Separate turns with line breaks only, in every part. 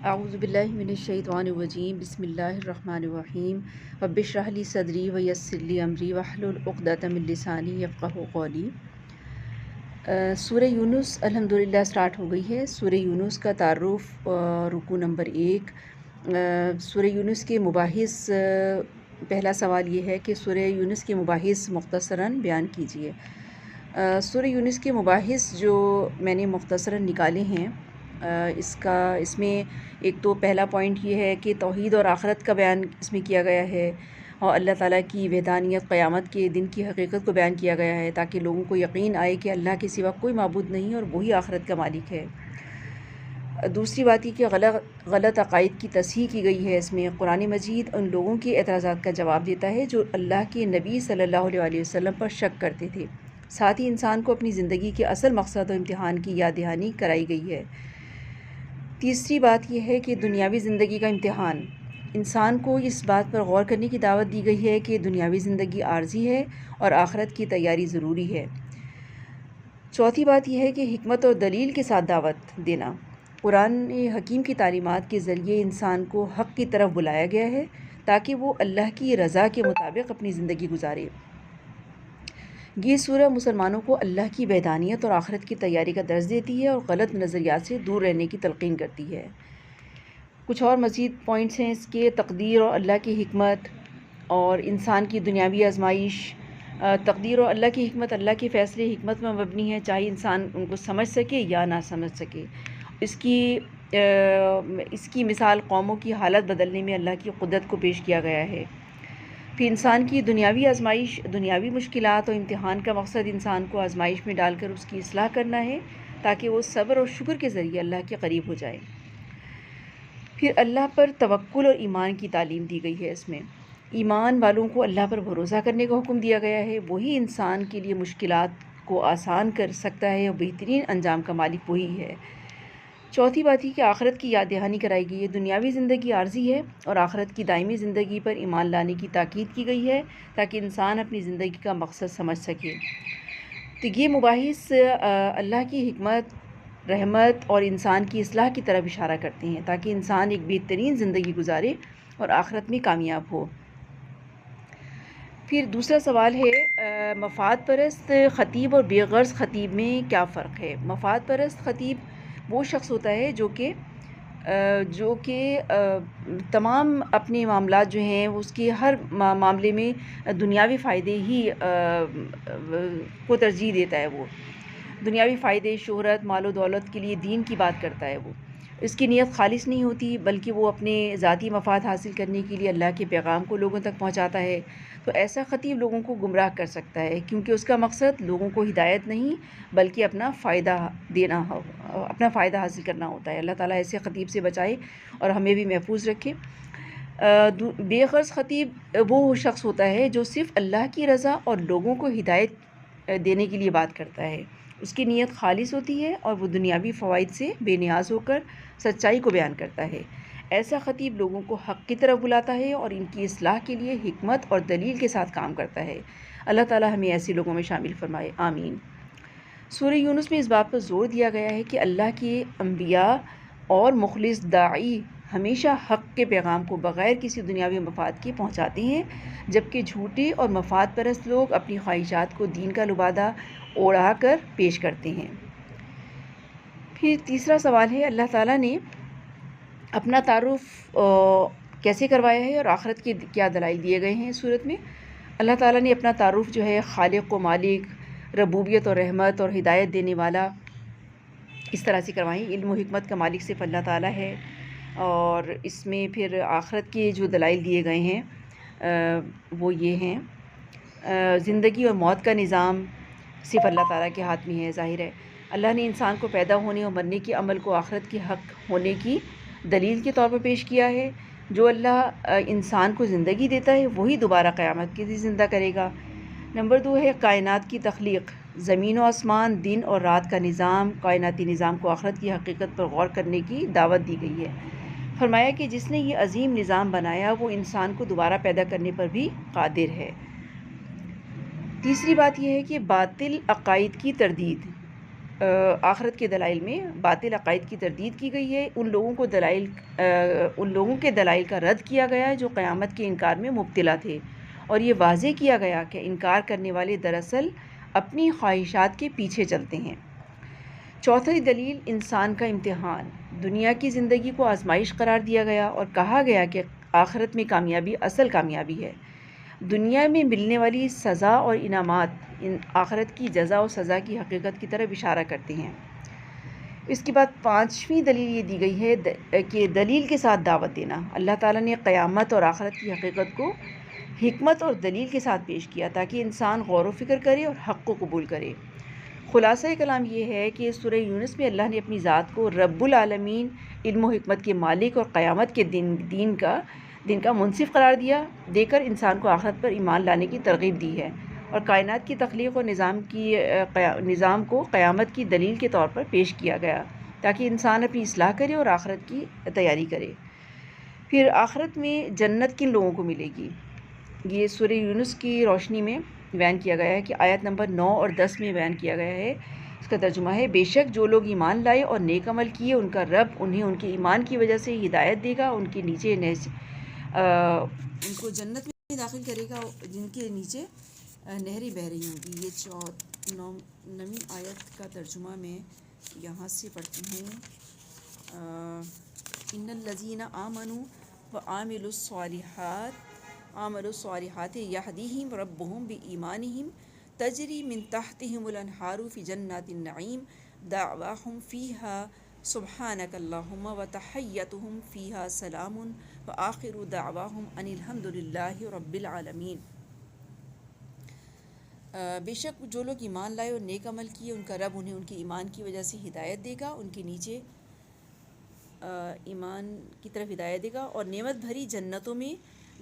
اعوذ باللہ من الشیطان الرجیم بسم اللہ الرحمن الرحیم رب اشرح لی صدری ویسر لی امری واحلل عقدۃ من لسانی یفقہوا قولی۔ سورہ یونس الحمدللہ سٹارٹ ہو گئی ہے۔ سورہ یونس کا تعارف، رکوع نمبر 1۔ سورہ یونس کے مباحث، پہلا سوال یہ ہے کہ سورہ یونس کے مباحث مختصراً بیان کیجیے۔ سورہ یونس کے مباحث جو میں نے مختصراً نکالے ہیں، اس میں ایک تو پہلا پوائنٹ یہ ہے کہ توحید اور آخرت کا بیان اس میں کیا گیا ہے، اور اللہ تعالیٰ کی وحدانیت، قیامت کے دن کی حقیقت کو بیان کیا گیا ہے تاکہ لوگوں کو یقین آئے کہ اللہ کے سوا کوئی معبود نہیں اور وہی آخرت کا مالک ہے۔ دوسری بات یہ کہ غلط عقائد کی تصحیح کی گئی ہے۔ اس میں قرآن مجید ان لوگوں کے اعتراضات کا جواب دیتا ہے جو اللہ کے نبی صلی اللہ علیہ وسلم پر شک کرتے تھے۔ ساتھ ہی انسان کو اپنی زندگی کے اصل مقصد اور امتحان کی یاد دہانی کرائی گئی ہے۔ تیسری بات یہ ہے کہ دنیاوی زندگی کا امتحان، انسان کو اس بات پر غور کرنے کی دعوت دی گئی ہے کہ دنیاوی زندگی عارضی ہے اور آخرت کی تیاری ضروری ہے۔ چوتھی بات یہ ہے کہ حکمت اور دلیل کے ساتھ دعوت دینا، قرآن حکیم کی تعلیمات کے ذریعے انسان کو حق کی طرف بلایا گیا ہے تاکہ وہ اللہ کی رضا کے مطابق اپنی زندگی گزارے۔ یہ سورہ مسلمانوں کو اللہ کی وحدانیت اور آخرت کی تیاری کا درس دیتی ہے اور غلط نظریات سے دور رہنے کی تلقین کرتی ہے۔ کچھ اور مزید پوائنٹس ہیں اس کے: تقدیر اور اللہ کی حکمت اور انسان کی دنیاوی آزمائش۔ تقدیر اور اللہ کی حکمت، اللہ کے فیصلے حکمت میں مبنی ہیں، چاہے انسان ان کو سمجھ سکے یا نہ سمجھ سکے۔ اس کی مثال قوموں کی حالت بدلنے میں اللہ کی قدرت کو پیش کیا گیا ہے۔ پھر انسان کی دنیاوی آزمائش، دنیاوی مشکلات اور امتحان کا مقصد انسان کو آزمائش میں ڈال کر اس کی اصلاح کرنا ہے تاکہ وہ صبر اور شکر کے ذریعے اللہ کے قریب ہو جائے۔ پھر اللہ پر توکل اور ایمان کی تعلیم دی گئی ہے۔ اس میں ایمان والوں کو اللہ پر بھروسہ کرنے کا حکم دیا گیا ہے، وہی انسان کے لیے مشکلات کو آسان کر سکتا ہے اور بہترین انجام کا مالک وہی ہے۔ چوتھی بات یہ کہ آخرت کی یاد دہانی کرائی گئی ہے۔ دنیاوی زندگی عارضی ہے اور آخرت کی دائمی زندگی پر ایمان لانے کی تاکید کی گئی ہے تاکہ انسان اپنی زندگی کا مقصد سمجھ سکے۔ تو یہ مباحث اللہ کی حکمت، رحمت اور انسان کی اصلاح کی طرف اشارہ کرتے ہیں تاکہ انسان ایک بہترین زندگی گزارے اور آخرت میں کامیاب ہو۔ پھر دوسرا سوال ہے، مفاد پرست خطیب اور بے غرض خطیب میں کیا فرق ہے؟ مفاد پرست خطیب وہ شخص ہوتا ہے جو کہ تمام اپنے معاملات جو ہیں اس کے ہر معاملے میں دنیاوی فائدے ہی کو ترجیح دیتا ہے۔ وہ دنیاوی فائدے، شہرت، مال و دولت کے لیے دین کی بات کرتا ہے۔ وہ اس کی نیت خالص نہیں ہوتی بلکہ وہ اپنے ذاتی مفاد حاصل کرنے کے لیے اللہ کے پیغام کو لوگوں تک پہنچاتا ہے۔ تو ایسا خطیب لوگوں کو گمراہ کر سکتا ہے کیونکہ اس کا مقصد لوگوں کو ہدایت نہیں بلکہ اپنا فائدہ حاصل کرنا ہوتا ہے۔ اللہ تعالیٰ ایسے خطیب سے بچائے اور ہمیں بھی محفوظ رکھے۔ بے غرض خطیب وہ شخص ہوتا ہے جو صرف اللہ کی رضا اور لوگوں کو ہدایت دینے کے لیے بات کرتا ہے۔ اس کی نیت خالص ہوتی ہے اور وہ دنیاوی فوائد سے بے نیاز ہو کر سچائی کو بیان کرتا ہے۔ ایسا خطیب لوگوں کو حق کی طرف بلاتا ہے اور ان کی اصلاح کے لیے حکمت اور دلیل کے ساتھ کام کرتا ہے۔ اللہ تعالیٰ ہمیں ایسے لوگوں میں شامل فرمائے، آمین۔ سورہ یونس میں اس بات پر زور دیا گیا ہے کہ اللہ کے انبیاء اور مخلص داعی ہمیشہ حق کے پیغام کو بغیر کسی دنیاوی مفاد کے پہنچاتے ہیں، جبکہ جھوٹے اور مفاد پرست لوگ اپنی خواہشات کو دین کا لبادہ اوڑھا کر پیش کرتے ہیں۔ پھر تیسرا سوال ہے، اللہ تعالیٰ نے اپنا تعارف کیسے کروایا ہے اور آخرت کے کیا دلائل دیے گئے ہیں؟ اس صورت میں اللہ تعالیٰ نے اپنا تعارف جو ہے خالق و مالک، ربوبیت اور رحمت اور ہدایت دینے والا، اس طرح سے کروائیں۔ علم و حکمت کا مالک صرف اللہ تعالیٰ ہے، اور اس میں پھر آخرت کے جو دلائل دیے گئے ہیں وہ یہ ہیں، زندگی اور موت کا نظام صرف اللہ تعالیٰ کے ہاتھ میں ہے، ظاہر ہے۔ اللہ نے انسان کو پیدا ہونے اور مرنے کے عمل کو آخرت کے حق ہونے کی دلیل کے طور پر پیش کیا ہے۔ جو اللہ انسان کو زندگی دیتا ہے وہی دوبارہ قیامت کے دن زندہ کرے گا۔ نمبر 2 ہے کائنات کی تخلیق، زمین و آسمان، دن اور رات کا نظام، کائناتی نظام کو آخرت کی حقیقت پر غور کرنے کی دعوت دی گئی ہے۔ فرمایا کہ جس نے یہ عظیم نظام بنایا وہ انسان کو دوبارہ پیدا کرنے پر بھی قادر ہے۔ تیسری بات یہ ہے کہ باطل عقائد کی تردید، آخرت کے دلائل میں باطل عقائد کی تردید کی گئی ہے، ان لوگوں کے دلائل کا رد کیا گیا ہے جو قیامت کے انکار میں مبتلا تھے، اور یہ واضح کیا گیا کہ انکار کرنے والے دراصل اپنی خواہشات کے پیچھے چلتے ہیں۔ چوتھی دلیل انسان کا امتحان۔ دنیا کی زندگی کو آزمائش قرار دیا گیا اور کہا گیا کہ آخرت میں کامیابی اصل کامیابی ہے۔ دنیا میں ملنے والی سزا اور انعامات آخرت کی جزا و سزا کی حقیقت کی طرف اشارہ کرتے ہیں۔ اس کے بعد پانچویں دلیل یہ دی گئی ہے کہ دلیل کے ساتھ دعوت دینا۔ اللہ تعالیٰ نے قیامت اور آخرت کی حقیقت کو حکمت اور دلیل کے ساتھ پیش کیا تاکہ انسان غور و فکر کرے اور حق کو قبول کرے۔ خلاصہ کلام یہ ہے کہ سورہ یونس میں اللہ نے اپنی ذات کو رب العالمین، علم و حکمت کے مالک اور قیامت کے دن کا منصف قرار دے کر انسان کو آخرت پر ایمان لانے کی ترغیب دی ہے، اور کائنات کی تخلیق اور نظام کو قیامت کی دلیل کے طور پر پیش کیا گیا تاکہ انسان اپنی اصلاح کرے اور آخرت کی تیاری کرے۔ پھر آخرت میں جنت کن لوگوں کو ملے گی، یہ سورہ یونس کی روشنی میں بیان کیا گیا ہے کہ آیت نمبر 9 اور 10 میں بیان کیا گیا ہے۔ اس کا ترجمہ ہے، بے شک جو لوگ ایمان لائے اور نیک عمل کیے ان کا رب انہیں ان کے ایمان کی وجہ سے ہدایت دے گا، ان کو جنت میں داخل کرے گا جن کے نیچے نہریں بہہ رہی ہوں گی۔ یہ 9ویں آیت کا ترجمہ میں یہاں سے پڑھتی ہوں۔ ان الذین آمنوا وعملوا الصالحات یہدیہم ربہم بایمانہم تجری من تحتہم الانہار فی جنات النعیم دعواہم فیہا سبحانک اللہم وتحیتہم فیہا سلام وآخر دعواہم ان الحمد للہ رب العالمین۔ بے شک جو لوگ ایمان لائے اور نیک عمل کیے ان کا رب انہیں ان کے ایمان کی وجہ سے ہدایت دے گا، ان کے نیچے ایمان کی طرف ہدایت دے گا اور نعمت بھری جنتوں میں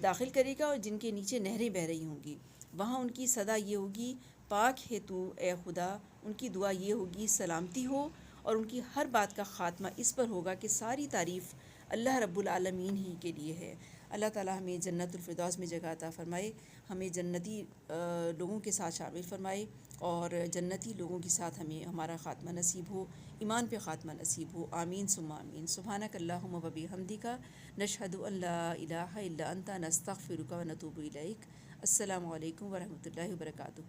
داخل کرے گا، اور جن کے نیچے نہریں بہہ رہی ہوں گی۔ وہاں ان کی صدا یہ ہوگی، پاک ہے تو اے خدا۔ ان کی دعا یہ ہوگی، سلامتی ہو، اور ان کی ہر بات کا خاتمہ اس پر ہوگا کہ ساری تعریف اللہ رب العالمین ہی کے لیے ہے۔ اللہ تعالیٰ ہمیں جنت الفردوس میں جگہ عطا فرمائے، ہمیں جنتی لوگوں کے ساتھ شامل فرمائے، اور جنتی لوگوں کے ساتھ ہمیں ہمارا خاتمہ نصیب ہو، ایمان پہ خاتمہ نصیب ہو، آمین ثم آمین۔ سبحانک اللہم و بحمدک نشہد ان لا الہ الا انت نستغفرک و نتوب الیک۔ السلام علیکم ورحمۃ اللہ وبرکاتہ۔